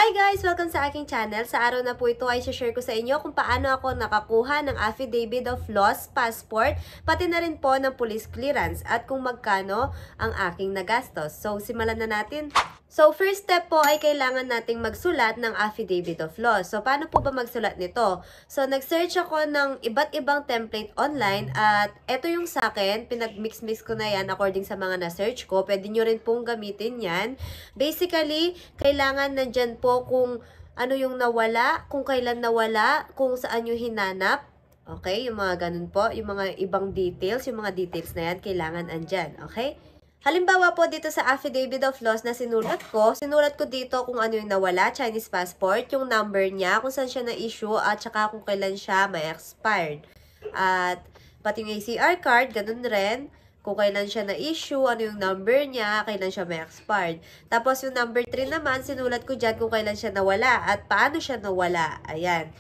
Hi guys! Welcome sa aking channel. Sa araw na po ito ay share ko sa inyo kung paano ako nakakuha ng affidavit of loss, passport, pati na rin po ng police clearance at kung magkano ang aking nagastos. So, simulan na natin. So, first step po ay kailangan nating magsulat ng affidavit of loss. So, paano po ba magsulat nito? So, nag-search ako ng iba't ibang template online at ito yung sa akin. Pinag-mix-mix ko na yan according sa mga na-search ko. Pwede nyo rin pong gamitin yan. Basically, kailangan nandyan po kung ano yung nawala, kung kailan nawala, kung saan yung hinanap. Okay? Yung mga ganun po. Yung mga ibang details, yung mga details na yan, kailangan andyan. Okay? Halimbawa po dito sa affidavit of loss na sinulat ko dito kung ano yung nawala, Chinese passport, yung number niya, kung saan siya na-issue, at saka kung kailan siya ma-expired. At pati yung ACR card, ganun rin, kung kailan siya na-issue, ano yung number niya, kailan siya ma-expired. Tapos yung number 3 naman, sinulat ko dyan kung kailan siya nawala at paano siya nawala. Ayan.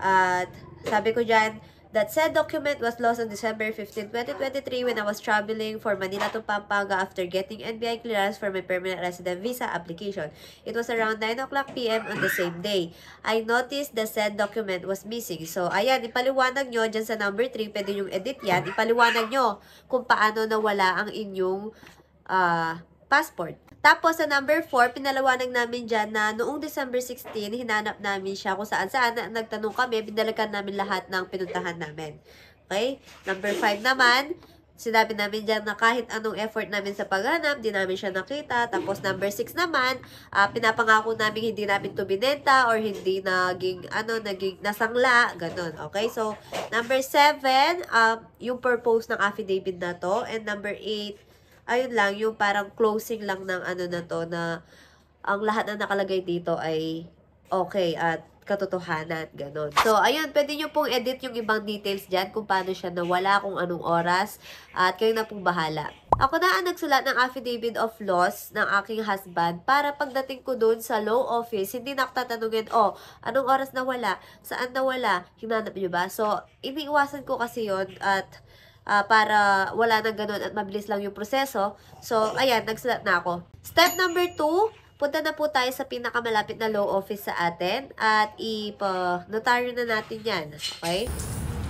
At sabi ko dyan, that said document was lost on December 15, 2023 when I was traveling for Manila to Pampanga after getting NBI clearance for my permanent resident visa application. It was around 9 o'clock p.m. on the same day. I noticed the said document was missing. So, ayan, ipaliwanag nyo dyan sa number 3, pwede yung edit yan, ipaliwanag nyo kung paano nawala ang inyong passport. Tapos, sa number 4, pinalawanag namin dyan na noong December 16, hinanap namin siya kung saan nagtanong kami, binalikan namin lahat ng pinuntahan namin. Okay? Number 5 naman, sinabi namin dyan na kahit anong effort namin sa paghanap, di namin siya nakita. Tapos, number 6 naman, pinapangako namin hindi namin ito binenta or hindi naging nasangla, ganun. Okay? So, number 7, yung purpose ng affidavit na to. And number 8, ayun lang, yung parang closing lang ng ano na to, na ang lahat na nakalagay dito ay okay at katotohanan, ganun. So, ayun, pwede nyo pong edit yung ibang details dyan kung paano siya nawala, kung anong oras, at kayo na pong bahala. Ako na ang nagsulat ng affidavit of loss ng aking husband para pagdating ko dun sa law office, hindi na ako tatanungin, oh, anong oras nawala, saan nawala, hinanap nyo ba? So, iniiwasan ko kasi yon at para wala nang ganun at mabilis lang yung proseso. So, ayan, nagsulat na ako. Step number 2, punta na po tayo sa pinakamalapit na law office sa atin at ipa-notaryo na natin yan. Okay?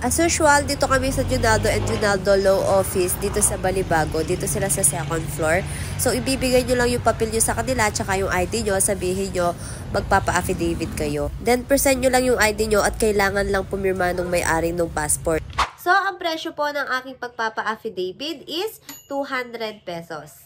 As usual, dito kami sa Junaldo and Junaldo Law Office dito sa Balibago. Dito sila sa second floor. So, ibibigay nyo lang yung papel nyo sa kanila tsaka yung ID nyo. Sabihin nyo, magpapa-affidavit kayo. Then, present nyo lang yung ID nyo at kailangan lang pumirma nung may-ari ng passport. So, ang presyo po ng aking pagpapa-affidavit is 200 pesos.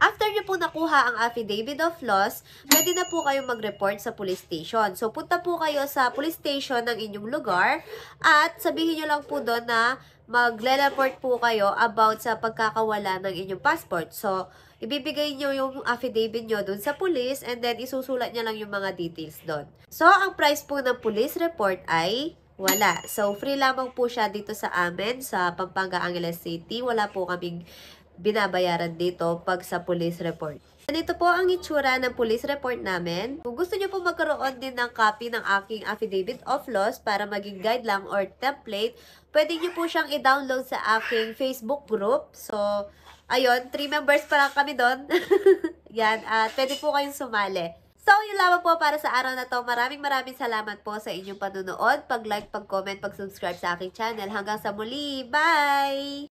After nyo po nakuha ang affidavit of loss, pwede na po kayong mag-report sa police station. So, punta po kayo sa police station ng inyong lugar at sabihin nyo lang po doon na magle-report po kayo about sa pagkakawala ng inyong passport. So, ibibigay nyo yung affidavit nyo doon sa police and then isusulat nyo lang yung mga details doon. So, ang price po ng police report ay wala. So, free lamang po siya dito sa amin, sa Pampanga, Angeles City. Wala po kaming binabayaran dito pag sa police report. Ganito po ang itsura ng police report namin. Kung gusto nyo po magkaroon din ng copy ng aking affidavit of loss para maging guide lang or template, pwede nyo po siyang i-download sa aking Facebook group. So, ayun, 3 members pa lang kami doon. Yan, at pwede po kayong sumali. So, yun lamang po para sa araw na to. Maraming salamat po sa inyong panunood. Pag-like, pag-comment, pag-subscribe sa aking channel. Hanggang sa muli. Bye!